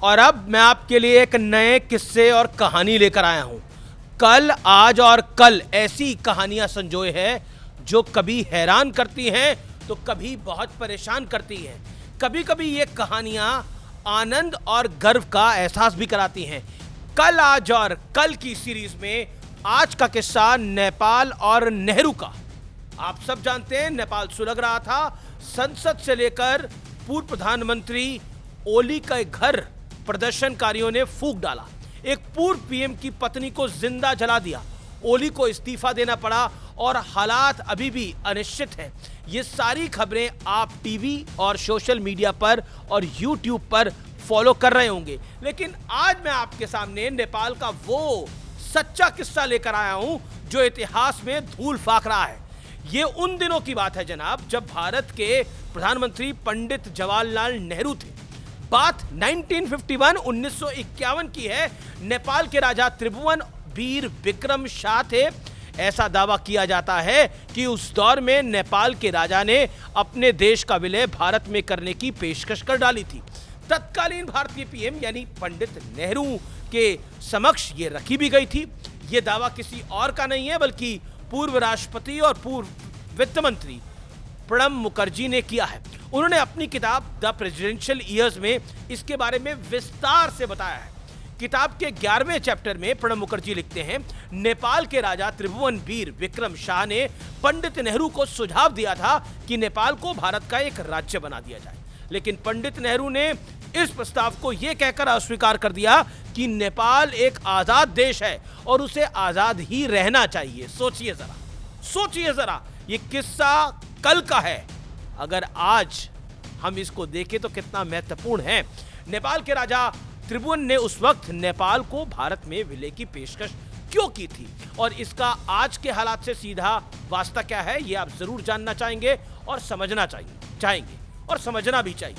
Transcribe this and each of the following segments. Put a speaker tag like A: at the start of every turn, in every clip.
A: और अब मैं आपके लिए एक नए किस्से और कहानी लेकर आया हूं। कल, आज और कल ऐसी कहानियां संजोए हैं जो कभी हैरान करती हैं तो कभी बहुत परेशान करती हैं। कभी कभी ये कहानियां आनंद और गर्व का एहसास भी कराती हैं। कल, आज और कल की सीरीज में आज का किस्सा नेपाल और नेहरू का। आप सब जानते हैं नेपाल सुलग रहा था। संसद से लेकर पूर्व प्रधानमंत्री ओली का घर प्रदर्शनकारियों ने फूंक डाला। एक पूर्व पीएम की पत्नी को जिंदा जला दिया। ओली को इस्तीफा देना पड़ा और हालात अभी भी अनिश्चित हैं। ये सारी खबरें आप टीवी और सोशल मीडिया पर और यूट्यूब पर फॉलो कर रहे होंगे, लेकिन आज मैं आपके सामने नेपाल का वो सच्चा किस्सा लेकर आया हूं जो इतिहास में धूल फाक रहा है। ये उन दिनों की बात है जनाब, जब भारत के प्रधानमंत्री पंडित जवाहरलाल नेहरू थे। बात 1951 की है। नेपाल के राजा त्रिभुवनवीर विक्रम शाह थे। ऐसा दावा किया जाता है कि उस दौर में नेपाल के राजा ने अपने देश का विलय भारत में करने की पेशकश कर डाली थी। तत्कालीन भारतीय पीएम यानी पंडित नेहरू के समक्ष ये रखी भी गई थी। ये दावा किसी और का नहीं है बल्कि पूर्व राष्ट्रपति और पूर्व वित्त मंत्री प्रणब मुखर्जी ने किया है। उन्होंने अपनी किताब द प्रेसिडेंशियल ईयर्स में इसके बारे में विस्तार से बताया है। किताब के 11वें चैप्टर में प्रणब मुखर्जी लिखते हैं, नेपाल के राजा त्रिभुवनवीर विक्रम शाह ने पंडित नेहरू को सुझाव दिया था कि नेपाल को भारत का एक राज्य बना दिया जाए, लेकिन पंडित नेहरू ने इस प्रस्ताव को यह कहकर अस्वीकार कर दिया कि नेपाल एक आजाद देश है और उसे आजाद ही रहना चाहिए। सोचिए जरा, ये किस्सा कल का है। अगर आज हम इसको देखें तो कितना महत्वपूर्ण है। नेपाल के राजा त्रिभुवन ने उस वक्त नेपाल को भारत में विलय की पेशकश क्यों की थी और इसका आज के हालात से सीधा वास्ता क्या है, ये आप जरूर जानना चाहेंगे और समझना चाहेंगे और समझना भी चाहिए।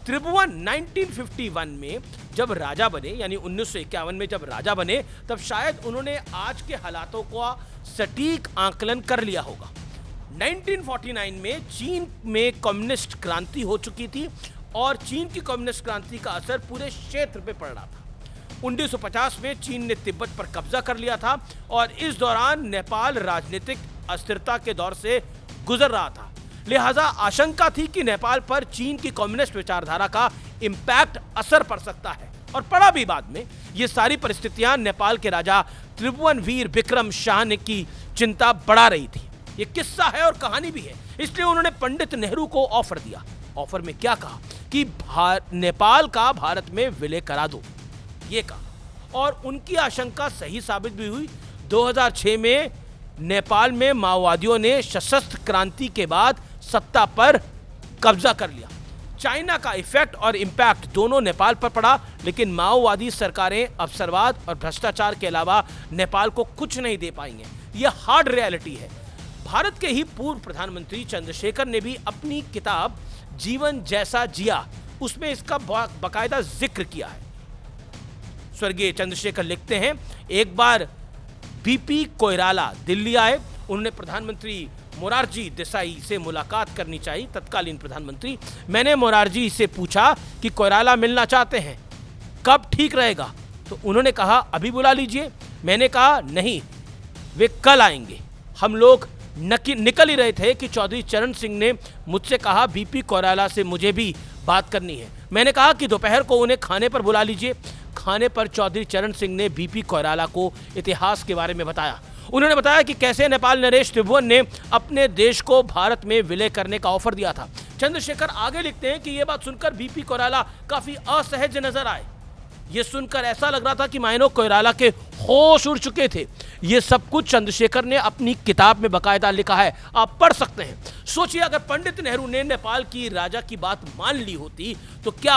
A: त्रिभुवन 1951 में जब राजा बने, यानी 1951 में जब राजा बने, तब शायद उन्होंने आज के हालातों का सटीक आंकलन कर लिया होगा। 1949 में चीन में कम्युनिस्ट क्रांति हो चुकी थी और चीन की कम्युनिस्ट क्रांति का असर पूरे क्षेत्र पे पड़ रहा था। 1950 में चीन ने तिब्बत पर कब्जा कर लिया था और इस दौरान नेपाल राजनीतिक अस्थिरता के दौर से गुजर रहा था। लिहाजा आशंका थी कि नेपाल पर चीन की कम्युनिस्ट विचारधारा का इंपैक्ट असर पड़ सकता है और पड़ा भी बाद में। ये सारी परिस्थितियां नेपाल के राजा त्रिभुवनवीर विक्रम शाह ने की चिंता बढ़ा रही थी। ये किस्सा है और कहानी भी है, इसलिए उन्होंने पंडित नेहरू को ऑफर दिया। ऑफर में क्या कहा कि नेपाल का भारत में विलय करा दो, ये कहा, और उनकी आशंका सही साबित भी हुई। 2006 में नेपाल में माओवादियों ने सशस्त्र क्रांति के बाद सत्ता पर कब्जा कर लिया। चाइना का इफेक्ट और इंपैक्ट दोनों नेपाल पर पड़ा, लेकिन माओवादी सरकारें अवसरवाद और भ्रष्टाचार के अलावा नेपाल को कुछ नहीं दे पाएंगे। यह हार्ड रियलिटी है। भारत के ही पूर्व प्रधानमंत्री चंद्रशेखर ने भी अपनी किताब जीवन जैसा जिया, उसमें इसका बाकायदा जिक्र किया है। स्वर्गीय चंद्रशेखर लिखते हैं, एक बार बीपी कोइराला दिल्ली आए। उन्होंने प्रधानमंत्री मोरारजी देसाई से मुलाकात करनी चाहिए, तत्कालीन प्रधानमंत्री। मैंने मोरारजी से पूछा कि कोइराला मिलना चाहते हैं, कब ठीक रहेगा? तो उन्होंने कहा अभी बुला लीजिए। मैंने कहा नहीं, वे कल आएंगे। हम लोग निकल ही रहे थे कि चौधरी चरण सिंह ने मुझसे कहा बीपी कोइराला से मुझे भी बात करनी है। मैंने कहा कि दोपहर को उन्हें खाने पर बुला लीजिए। खाने पर चौधरी चरण सिंह ने बीपी कोइराला को इतिहास के बारे में बताया। उन्होंने बताया कि कैसे नेपाल नरेश त्रिभुवन ने अपने देश को भारत में विलय करने का ऑफर दिया था। चंद्रशेखर आगे लिखते हैं कि यह बात सुनकर बीपी कोइराला काफी असहज नजर आए। यह सुनकर ऐसा लग रहा था कि मानो कोइराला के होश उड़ चुके थे। यह सब कुछ चंद्रशेखर ने अपनी किताब में बाकायदा लिखा है, आप पढ़ सकते हैं। सोचिए, अगर पंडित नेहरू ने नेपाल की राजा की बात मान ली होती तो क्या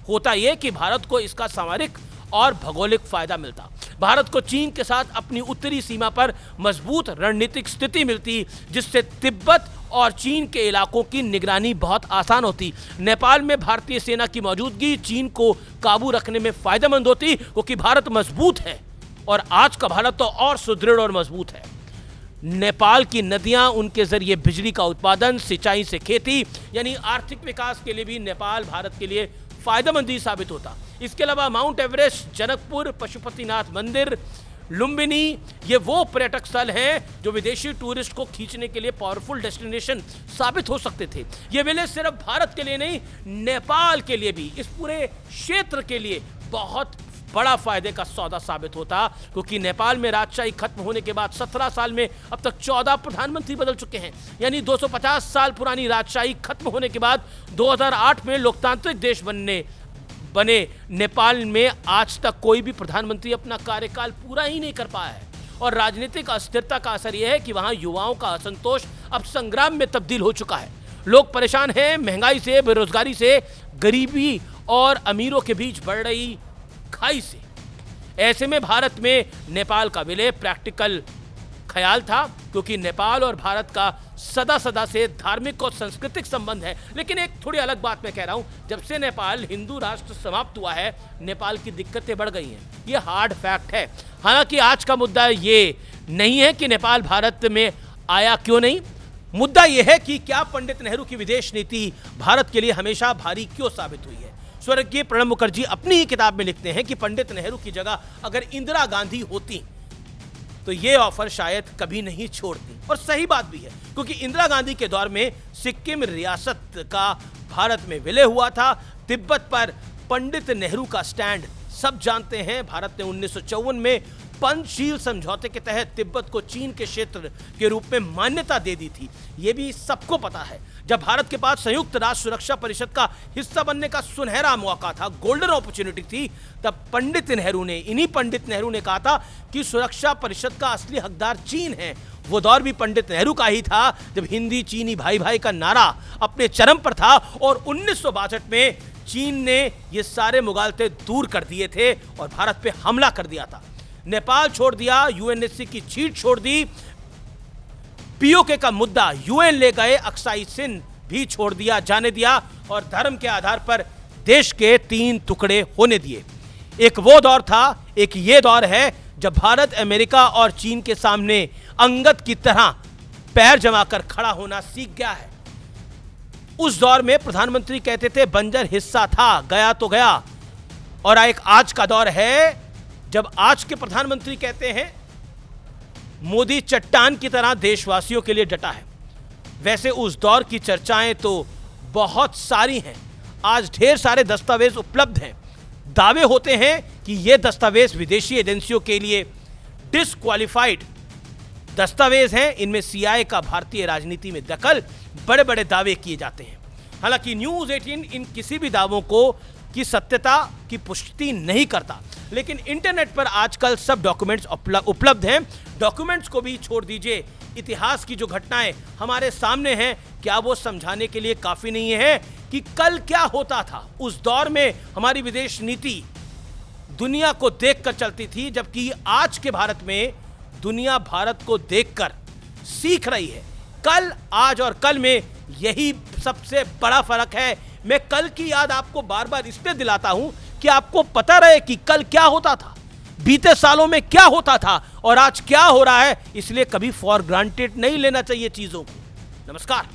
A: होता यह कि भारत को इसका सामरिक और भौगोलिक फायदा मिलता। भारत को चीन के साथ अपनी उत्तरी सीमा पर मजबूत रणनीतिक स्थिति मिलती, जिससे तिब्बत और चीन के इलाकों की निगरानी बहुत आसान होती। नेपाल में भारतीय सेना की मौजूदगी चीन को काबू रखने में फायदेमंद होती, क्योंकि भारत मजबूत है और आज का भारत तो और सुदृढ़ और मजबूत है। नेपाल की नदियां, उनके जरिए बिजली का उत्पादन, सिंचाई से खेती, यानी आर्थिक विकास के लिए भी नेपाल भारत के लिए फायदेमंद ही साबित होता। इसके अलावा माउंट एवरेस्ट, जनकपुर, पशुपतिनाथ मंदिर, लुम्बिनी, ये वो पर्यटक स्थल हैं जो विदेशी टूरिस्ट को खींचने के लिए पावरफुल डेस्टिनेशन साबित हो सकते थे। ये विलेज सिर्फ भारत के लिए नहीं, नेपाल के लिए भी, इस पूरे क्षेत्र के लिए बहुत बड़ा फायदे का सौदा साबित होता, क्योंकि नेपाल में राजशाही खत्म होने के बाद 17 साल में अब तक 14 प्रधानमंत्री बदल चुके हैं। यानी 250 साल पुरानी राजशाही खत्म होने के बाद 2008 में लोकतांत्रिक देश बने नेपाल में आज तक कोई भी प्रधानमंत्री अपना कार्यकाल पूरा ही नहीं कर पाया है। और राजनीतिक अस्थिरता का असर यह है कि वहां युवाओं का असंतोष अब संग्राम में तब्दील हो चुका है। लोग परेशान हैं महंगाई से, बेरोजगारी से, गरीबी और अमीरों के बीच बढ़ रही खाई से। ऐसे में भारत में नेपाल का विलय प्रैक्टिकल ख्याल था, क्योंकि नेपाल और भारत का सदा से धार्मिक और सांस्कृतिक संबंध है। लेकिन एक थोड़ी अलग बात मैं कह रहा हूं, जब से नेपाल हिंदू राष्ट्र समाप्त हुआ है, नेपाल की दिक्कतें बढ़ गई हैं। ये हार्ड फैक्ट है। हालांकि आज का मुद्दा ये नहीं है कि नेपाल भारत में आया क्यों नहीं, मुद्दा यह है कि क्या पंडित नेहरू की विदेश नीति भारत के लिए हमेशा भारी क्यों साबित हुई है। स्वर्गीय प्रणब मुखर्जी अपनी ही किताब में लिखते हैं कि पंडित नेहरू की जगह अगर इंदिरा गांधी होती तो ये ऑफर शायद कभी नहीं छोड़ती। और सही बात भी है, क्योंकि इंदिरा गांधी के दौर में सिक्किम रियासत का भारत में विलय हुआ था। तिब्बत पर पंडित नेहरू का स्टैंड सब जानते हैं। भारत ने 1954 में पंचशील समझौते के तहत तिब्बत को चीन के क्षेत्र के रूप में मान्यता दे दी थी। यह भी सबको पता है। जब भारत के पास संयुक्त राष्ट्र सुरक्षा परिषद का हिस्सा बनने का सुनहरा मौका था, गोल्डन अपॉर्चुनिटी थी, तब इन्हीं पंडित नेहरू ने कहा था कि सुरक्षा परिषद का असली हकदार चीन है। वो दौर भी पंडित नेहरू का ही था जब हिंदी चीनी भाई भाई का नारा अपने चरम पर था और 1962 में चीन ने ये सारे मुगालते दूर कर दिए थे और भारत पे हमला कर दिया था। नेपाल छोड़ दिया, यूएनएससी की छीट छोड़ दी, पीओके का मुद्दा यूएन ले गए, अक्साई चिन भी छोड़ दिया, जाने दिया और धर्म के आधार पर देश के 3 टुकड़े होने दिए। एक वो दौर था, एक ये दौर है जब भारत अमेरिका और चीन के सामने अंगद की तरह पैर जमाकर खड़ा होना सीख गया है। उस दौर में प्रधानमंत्री कहते थे बंजर हिस्सा था, गया तो गया। और एक आज का दौर है जब आज के प्रधानमंत्री कहते हैं मोदी चट्टान की तरह देशवासियों के लिए डटा है। वैसे उस दौर की चर्चाएं तो बहुत सारी हैं। आज ढेर सारे दस्तावेज उपलब्ध हैं। दावे होते हैं कि ये दस्तावेज विदेशी एजेंसियों के लिए डिसक्वालिफाइड दस्तावेज हैं। इनमें सीआईए का भारतीय राजनीति में दखल, बड़े बड़े दावे किए जाते हैं। हालांकि न्यूज़ 18 इन किसी भी दावों की सत्यता की पुष्टि नहीं करता, लेकिन इंटरनेट पर आजकल सब डॉक्यूमेंट्स उपलब्ध हैं। डॉक्यूमेंट्स को भी छोड़ दीजिए, इतिहास की जो घटनाएं हमारे सामने हैं, क्या वो समझाने के लिए काफी नहीं है कि कल क्या होता था। उस दौर में हमारी विदेश नीति दुनिया को देखकर चलती थी, जबकि आज के भारत में दुनिया भारत को देखकर सीख रही है। कल, आज और कल में यही सबसे बड़ा फर्क है। मैं कल की याद आपको बार बार इसलिए दिलाता हूं कि आपको पता रहे कि कल क्या होता था, बीते सालों में क्या होता था और आज क्या हो रहा है। इसलिए कभी फॉर ग्रांटेड नहीं लेना चाहिए चीजों को। नमस्कार।